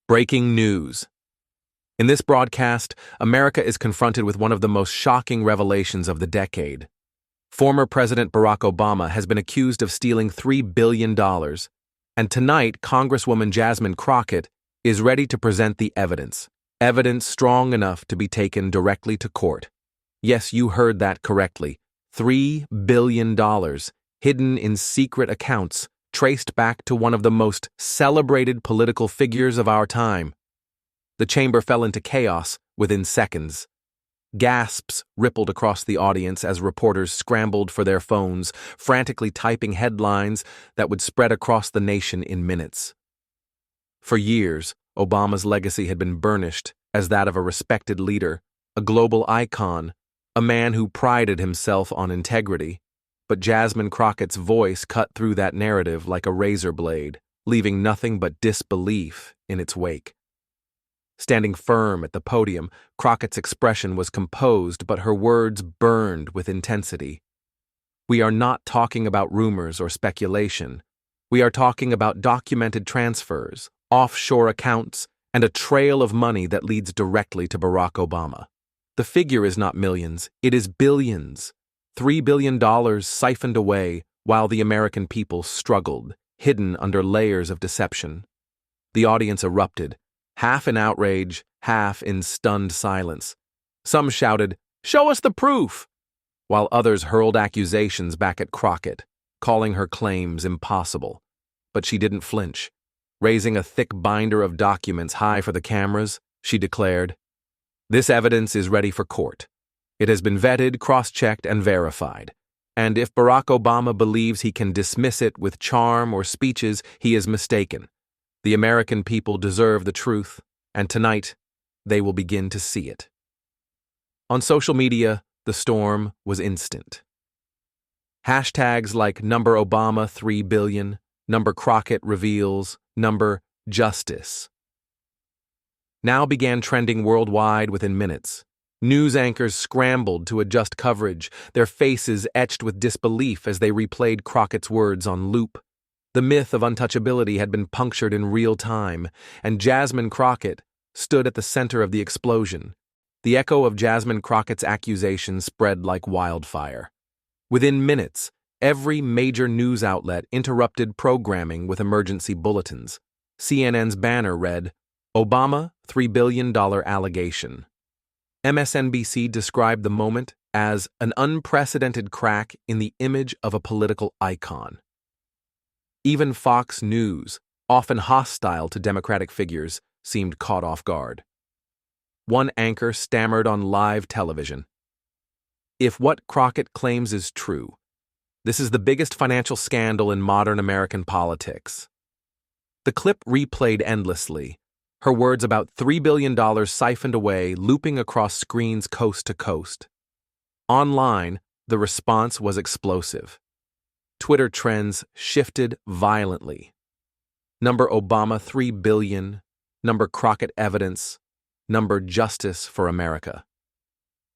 Breaking news. In this broadcast, America is confronted with one of the most shocking revelations of the decade. Former President Barack Obama has been accused of stealing $3 billion, and tonight Congresswoman Jasmine Crockett is ready to present the evidence strong enough to be taken directly to court. Yes, you heard that correctly. $3 billion, hidden in secret accounts, traced back to one of the most celebrated political figures of our time. The chamber fell into chaos within seconds. Gasps rippled across the audience as reporters scrambled for their phones, frantically typing headlines that would spread across the nation in minutes. For years, Obama's legacy had been burnished as that of a respected leader, a global icon, a man who prided himself on integrity. But Jasmine Crockett's voice cut through that narrative like a razor blade, leaving nothing but disbelief in its wake. Standing firm at the podium, Crockett's expression was composed, but her words burned with intensity. We are not talking about rumors or speculation. We are talking about documented transfers, offshore accounts, and a trail of money that leads directly to Barack Obama. The figure is not millions, it is billions. $3 billion siphoned away while the American people struggled, hidden under layers of deception. The audience erupted, half in outrage, half in stunned silence. Some shouted, "Show us the proof!" while others hurled accusations back at Crockett, calling her claims impossible. But she didn't flinch. Raising a thick binder of documents high for the cameras, she declared, "This evidence is ready for court. It has been vetted, cross-checked, and verified. And if Barack Obama believes he can dismiss it with charm or speeches, he is mistaken. The American people deserve the truth, and tonight, they will begin to see it." On social media, the storm was instant. Hashtags like #Obama 3 billion, #Crockett reveals, #Justice now began trending worldwide within minutes. News anchors scrambled to adjust coverage, their faces etched with disbelief as they replayed Crockett's words on loop. The myth of untouchability had been punctured in real time, and Jasmine Crockett stood at the center of the explosion. The echo of Jasmine Crockett's accusations spread like wildfire. Within minutes, every major news outlet interrupted programming with emergency bulletins. CNN's banner read, "Obama $3 billion allegation." MSNBC described the moment as an unprecedented crack in the image of a political icon. Even Fox News, often hostile to Democratic figures, seemed caught off guard. One anchor stammered on live television, "If what Crockett claims is true, this is the biggest financial scandal in modern American politics." The clip replayed endlessly, her words about $3 billion siphoned away, looping across screens coast to coast. Online, the response was explosive. Twitter trends shifted violently. #Obama 3 billion, #Crockett evidence, #Justice for America.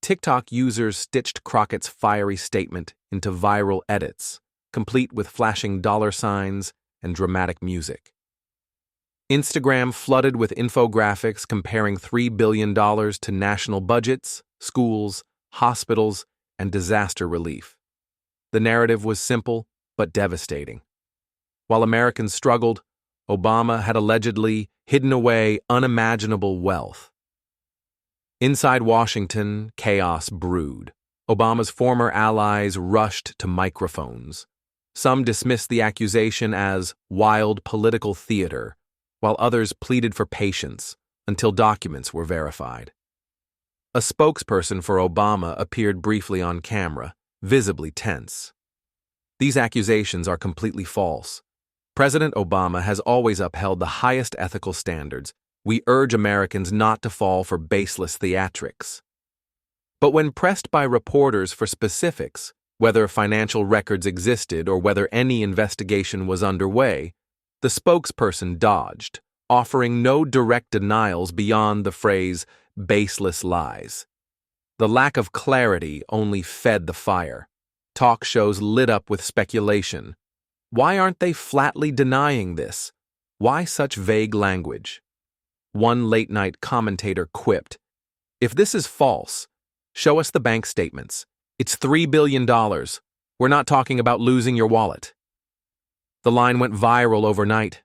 TikTok users stitched Crockett's fiery statement into viral edits, complete with flashing dollar signs and dramatic music. Instagram flooded with infographics comparing $3 billion to national budgets, schools, hospitals, and disaster relief. The narrative was simple but devastating. While Americans struggled, Obama had allegedly hidden away unimaginable wealth. Inside Washington, chaos brewed. Obama's former allies rushed to microphones. Some dismissed the accusation as wild political theater, while others pleaded for patience until documents were verified. A spokesperson for Obama appeared briefly on camera, visibly tense. "These accusations are completely false. President Obama has always upheld the highest ethical standards. We urge Americans not to fall for baseless theatrics." But when pressed by reporters for specifics, whether financial records existed or whether any investigation was underway, the spokesperson dodged, offering no direct denials beyond the phrase, "baseless lies." The lack of clarity only fed the fire. Talk shows lit up with speculation. Why aren't they flatly denying this? Why such vague language? One late-night commentator quipped, "If this is false, show us the bank statements. It's $3 billion. We're not talking about losing your wallet." The line went viral overnight.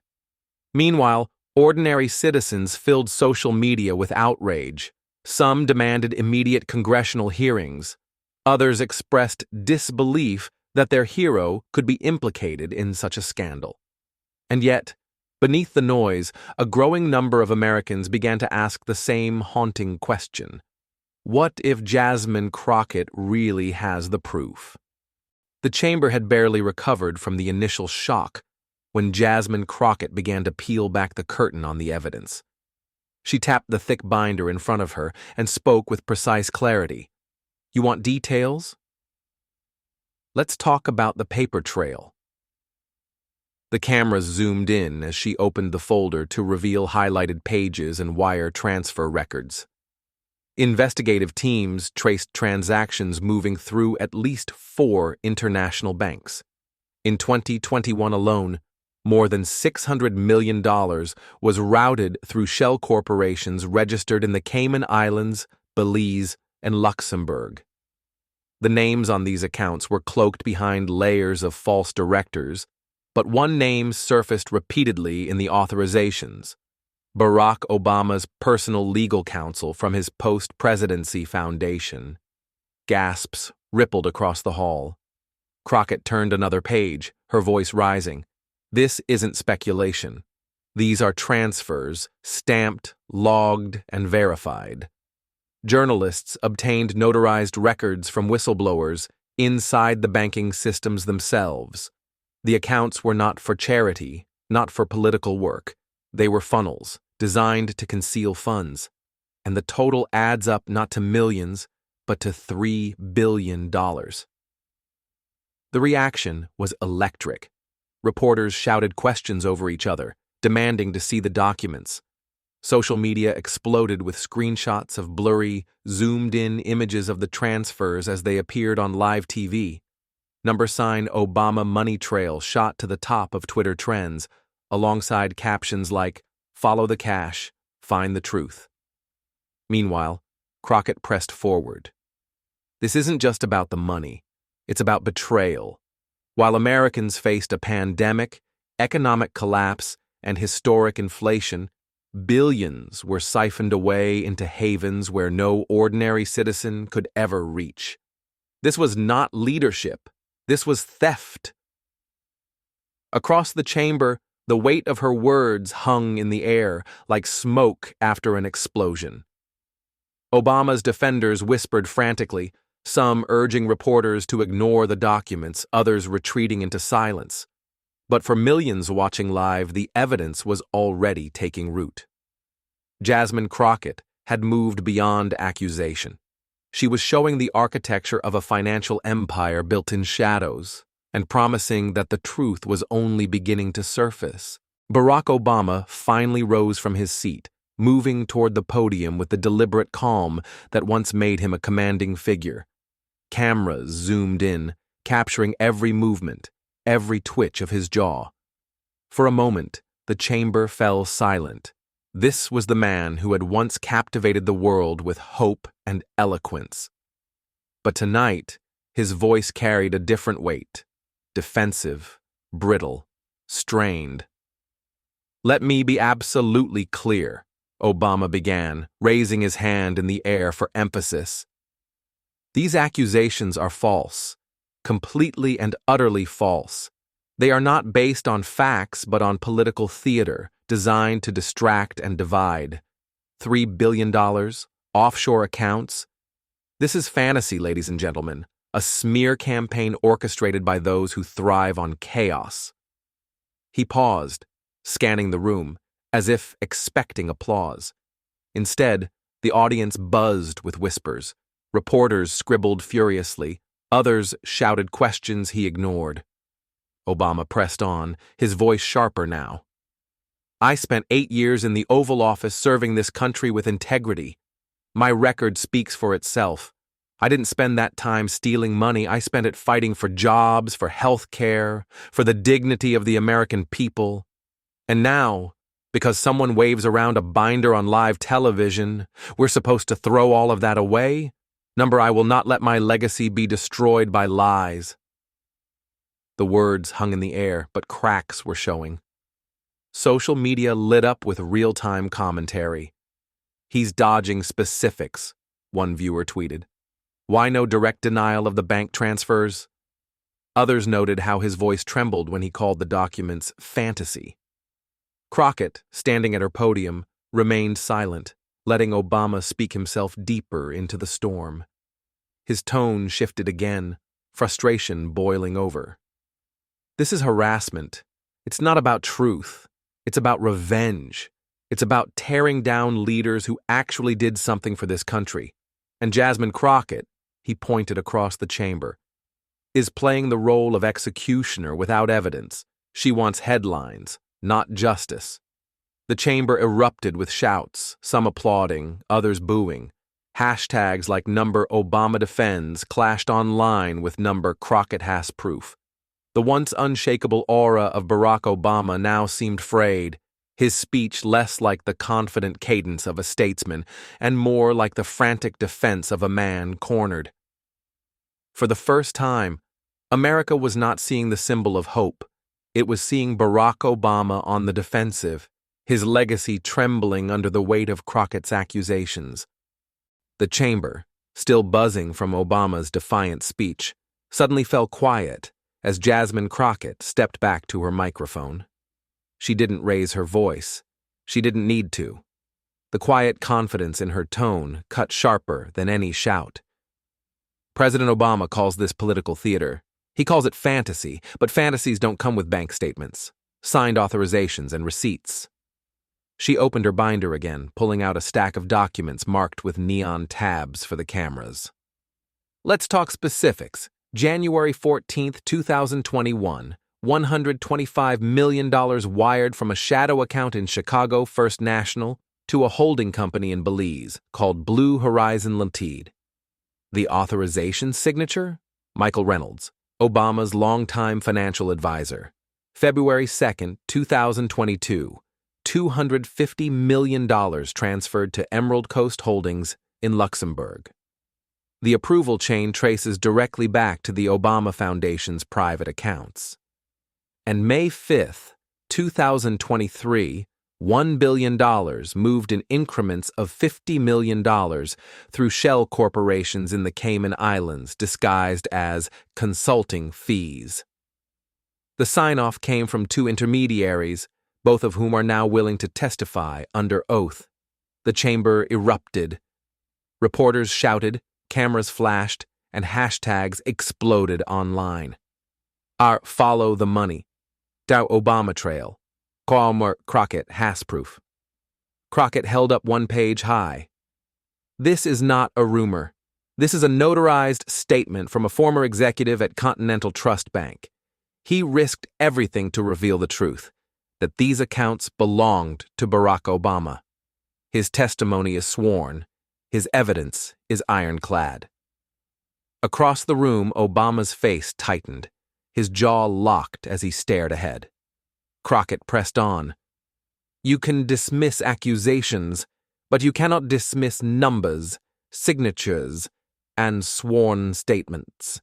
Meanwhile, ordinary citizens filled social media with outrage. Some demanded immediate congressional hearings. Others expressed disbelief that their hero could be implicated in such a scandal. And yet, beneath the noise, a growing number of Americans began to ask the same haunting question. What if Jasmine Crockett really has the proof? The chamber had barely recovered from the initial shock when Jasmine Crockett began to peel back the curtain on the evidence. She tapped the thick binder in front of her and spoke with precise clarity. "You want details? Let's talk about the paper trail." The camera zoomed in as she opened the folder to reveal highlighted pages and wire transfer records. Investigative teams traced transactions moving through at least 4 international banks. In 2021 alone, more than $600 million was routed through shell corporations registered in the Cayman Islands, Belize, and Luxembourg. The names on these accounts were cloaked behind layers of false directors, but one name surfaced repeatedly in the authorizations: Barack Obama's personal legal counsel from his post-presidency foundation. Gasps rippled across the hall. Crockett turned another page, her voice rising. "This isn't speculation. These are transfers, stamped, logged, and verified." Journalists obtained notarized records from whistleblowers inside the banking systems themselves. The accounts were not for charity, not for political work. They were funnels, designed to conceal funds. And the total adds up not to millions, but to $3 billion. The reaction was electric. Reporters shouted questions over each other, demanding to see the documents. Social media exploded with screenshots of blurry, zoomed-in images of the transfers as they appeared on live TV. # Obama money trail shot to the top of Twitter trends, alongside captions like, "Follow the cash, find the truth." Meanwhile, Crockett pressed forward. This isn't just about the money. It's about betrayal. While Americans faced a pandemic, economic collapse, and historic inflation, billions were siphoned away into havens where no ordinary citizen could ever reach. This was not leadership. This was theft. Across the chamber, the weight of her words hung in the air like smoke after an explosion. Obama's defenders whispered frantically, some urging reporters to ignore the documents, others retreating into silence. But for millions watching live, the evidence was already taking root. Jasmine Crockett had moved beyond accusation. She was showing the architecture of a financial empire built in shadows, and promising that the truth was only beginning to surface. Barack Obama finally rose from his seat, moving toward the podium with the deliberate calm that once made him a commanding figure. Cameras zoomed in, capturing every movement, every twitch of his jaw. For a moment, the chamber fell silent. This was the man who had once captivated the world with hope and eloquence. But tonight, his voice carried a different weight, defensive, brittle, strained. "Let me be absolutely clear," Obama began, raising his hand in the air for emphasis. "These accusations are false, completely and utterly false. They are not based on facts but on political theater, designed to distract and divide. $3 billion, offshore accounts. This is fantasy, ladies and gentlemen, a smear campaign orchestrated by those who thrive on chaos." He paused, scanning the room, as if expecting applause. Instead, the audience buzzed with whispers. Reporters scribbled furiously. Others shouted questions he ignored. Obama pressed on, his voice sharper now. "I spent 8 years in the Oval Office serving this country with integrity. My record speaks for itself. I didn't spend that time stealing money. I spent it fighting for jobs, for health care, for the dignity of the American people. And now, Because someone waves around a binder on live television, we're supposed to throw all of that away? Number, I will not let my legacy be destroyed by lies. The words hung in the air, but cracks were showing. Social media lit up with real-time commentary. "He's dodging specifics," one viewer tweeted. "Why no direct denial of the bank transfers?" Others noted how his voice trembled when he called the documents fantasy. Crockett, standing at her podium, remained silent, letting Obama speak himself deeper into the storm. His tone shifted again, frustration boiling over. "This is harassment. It's not about truth. It's about revenge. It's about tearing down leaders who actually did something for this country. And Jasmine Crockett," he pointed across the chamber, "is playing the role of executioner without evidence. She wants headlines, not justice." The chamber erupted with shouts, some applauding, others booing. Hashtags like #ObamaDefends clashed online with #Crockett has proof. The once unshakable aura of Barack Obama now seemed frayed, his speech less like the confident cadence of a statesman and more like the frantic defense of a man cornered. For the first time, America was not seeing the symbol of hope. It was seeing Barack Obama on the defensive, his legacy trembling under the weight of Crockett's accusations. The chamber, still buzzing from Obama's defiant speech, suddenly fell quiet as Jasmine Crockett stepped back to her microphone. She didn't raise her voice. She didn't need to. The quiet confidence in her tone cut sharper than any shout. "President Obama calls this political theater. He calls it fantasy, but fantasies don't come with bank statements, signed authorizations, and receipts." She opened her binder again, pulling out a stack of documents marked with neon tabs for the cameras. "Let's talk specifics. January 14, 2021, $125 million wired from a shadow account in Chicago First National to a holding company in Belize called Blue Horizon Limited. The authorization signature? Michael Reynolds, Obama's longtime financial advisor. February 2, 2022, $250 million transferred to Emerald Coast Holdings in Luxembourg. The approval chain traces directly back to the Obama Foundation's private accounts. And May 5, 2023, $1 billion moved in increments of $50 million through shell corporations in the Cayman Islands disguised as consulting fees. The sign-off came from two intermediaries, both of whom are now willing to testify under oath. The chamber erupted. Reporters shouted, cameras flashed, and hashtags exploded online. Our follow the money. Dow Obama trail. Crockett has proof. Crockett held up one page high. "This is not a rumor. This is a notarized statement from a former executive at Continental Trust Bank. He risked everything to reveal the truth, that these accounts belonged to Barack Obama. His testimony is sworn. His evidence is ironclad." Across the room, Obama's face tightened, his jaw locked as he stared ahead. Crockett pressed on. "You can dismiss accusations, but you cannot dismiss numbers, signatures, and sworn statements.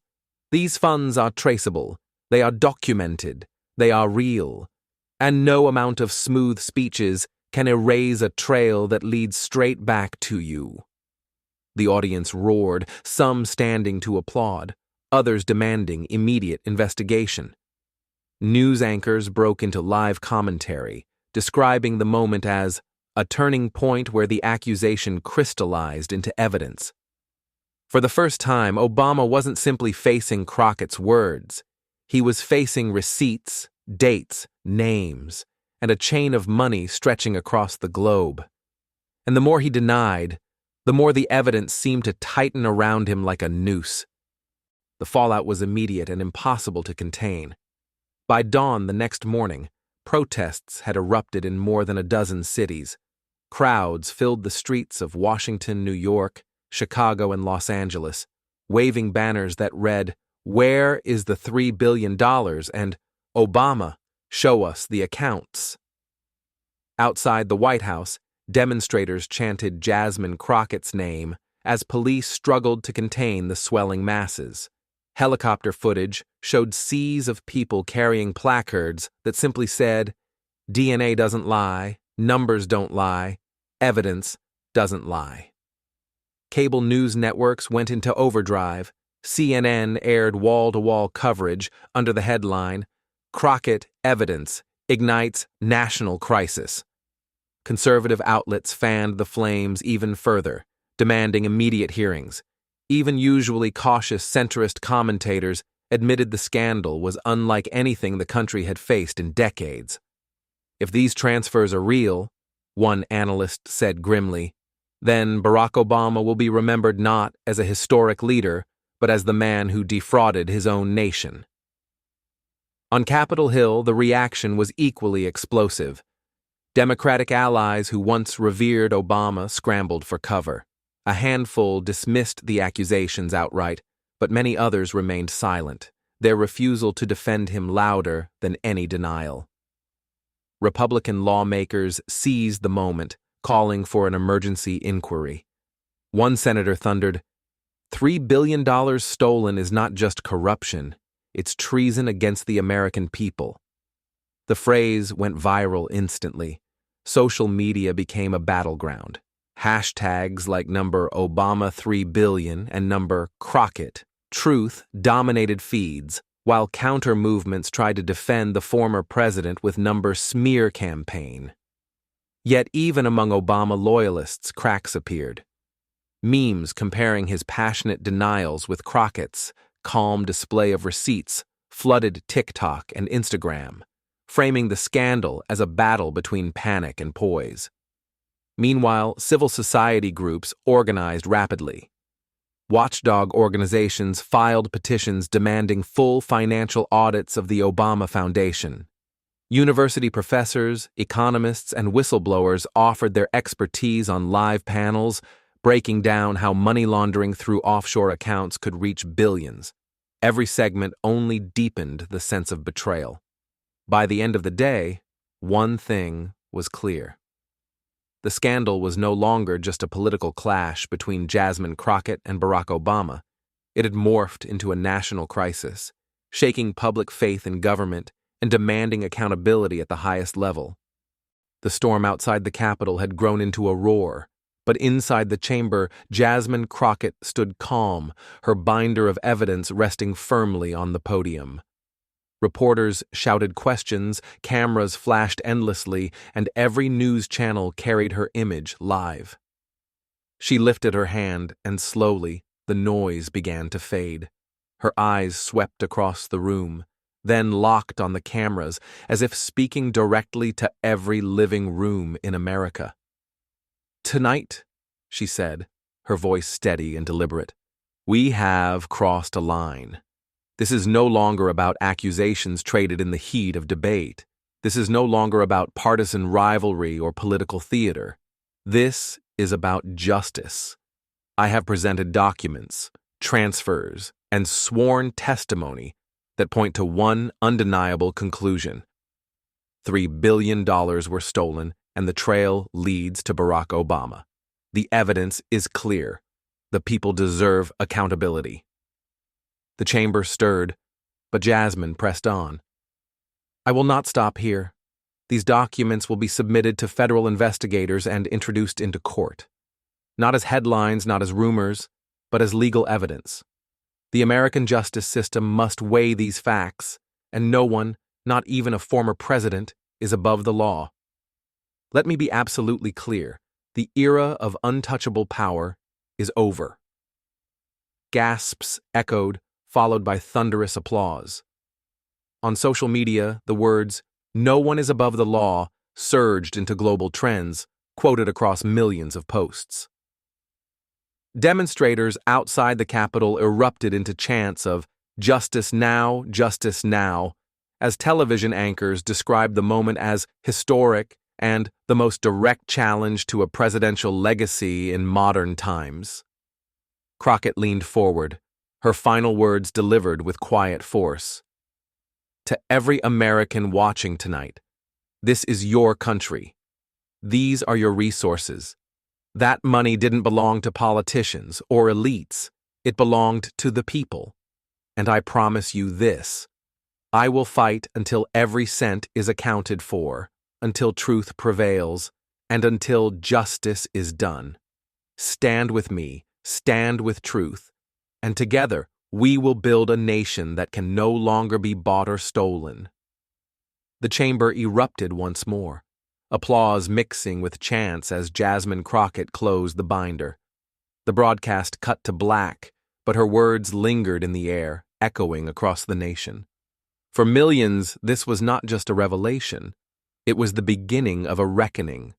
These funds are traceable, they are documented, they are real, and no amount of smooth speeches can erase a trail that leads straight back to you." The audience roared, some standing to applaud, others demanding immediate investigation. News anchors broke into live commentary, describing the moment as a turning point where the accusation crystallized into evidence. For the first time, Obama wasn't simply facing Crockett's words. He was facing receipts, dates, names, and a chain of money stretching across the globe. And the more he denied, the more the evidence seemed to tighten around him like a noose. The fallout was immediate and impossible to contain. By dawn the next morning, protests had erupted in more than a dozen cities. Crowds filled the streets of Washington, New York, Chicago, and Los Angeles, waving banners that read, "Where is the $3 billion?" and "Obama, show us the accounts." Outside the White House, demonstrators chanted Jasmine Crockett's name as police struggled to contain the swelling masses. Helicopter footage showed seas of people carrying placards that simply said, "DNA doesn't lie, numbers don't lie, evidence doesn't lie." Cable news networks went into overdrive. CNN aired wall-to-wall coverage under the headline, "Crockett Evidence Ignites National Crisis." Conservative outlets fanned the flames even further, demanding immediate hearings. Even usually cautious centrist commentators admitted the scandal was unlike anything the country had faced in decades. If these transfers are real, one analyst said grimly, then Barack Obama will be remembered not as a historic leader, but as the man who defrauded his own nation. On Capitol Hill, the reaction was equally explosive. Democratic allies who once revered Obama scrambled for cover. A handful dismissed the accusations outright, but many others remained silent, their refusal to defend him louder than any denial. Republican lawmakers seized the moment, calling for an emergency inquiry. One senator thundered, $3 billion stolen is not just corruption, it's treason against the American people. The phrase went viral instantly. Social media became a battleground. Hashtags like number Obama 3 billion and number Crockett Truth dominated feeds, while counter movements tried to defend the former president with number Smear campaign. Yet even among Obama loyalists, cracks appeared. Memes comparing his passionate denials with Crockett's calm display of receipts flooded TikTok and Instagram, framing the scandal as a battle between panic and poise. Meanwhile, civil society groups organized rapidly. Watchdog organizations filed petitions demanding full financial audits of the Obama Foundation. University professors, economists, and whistleblowers offered their expertise on live panels, breaking down how money laundering through offshore accounts could reach billions. Every segment only deepened the sense of betrayal. By the end of the day, one thing was clear. The scandal was no longer just a political clash between Jasmine Crockett and Barack Obama. It had morphed into a national crisis, shaking public faith in government and demanding accountability at the highest level. The storm outside the Capitol had grown into a roar, but inside the chamber, Jasmine Crockett stood calm, her binder of evidence resting firmly on the podium. Reporters shouted questions, cameras flashed endlessly, and every news channel carried her image live. She lifted her hand, and slowly, the noise began to fade. Her eyes swept across the room, then locked on the cameras, as if speaking directly to every living room in America. "Tonight," she said, her voice steady and deliberate, "we have crossed a line. This is no longer about accusations traded in the heat of debate. This is no longer about partisan rivalry or political theater. This is about justice. I have presented documents, transfers, and sworn testimony that point to one undeniable conclusion. $3 billion were stolen, and the trail leads to Barack Obama. The evidence is clear. The people deserve accountability." The chamber stirred, but Jasmine pressed on. "I will not stop here. These documents will be submitted to federal investigators and introduced into court. Not as headlines, not as rumors, but as legal evidence. The American justice system must weigh these facts, and no one, not even a former president, is above the law. Let me be absolutely clear. The era of untouchable power is over." Gasps echoed, followed by thunderous applause. On social media, the words, "No one is above the law," surged into global trends, quoted across millions of posts. Demonstrators outside the Capitol erupted into chants of justice now," as television anchors described the moment as historic and the most direct challenge to a presidential legacy in modern times. Crockett leaned forward, her final words delivered with quiet force. "To every American watching tonight, this is your country. These are your resources. That money didn't belong to politicians or elites. It belonged to the people. And I promise you this: I will fight until every cent is accounted for, until truth prevails, and until justice is done. Stand with me, stand with truth, and together we will build a nation that can no longer be bought or stolen. The chamber erupted once more, applause mixing with chants as Jasmine Crockett closed the binder. The broadcast cut to black, but her words lingered in the air, echoing across the nation. For millions, this was not just a revelation. It was the beginning of a reckoning,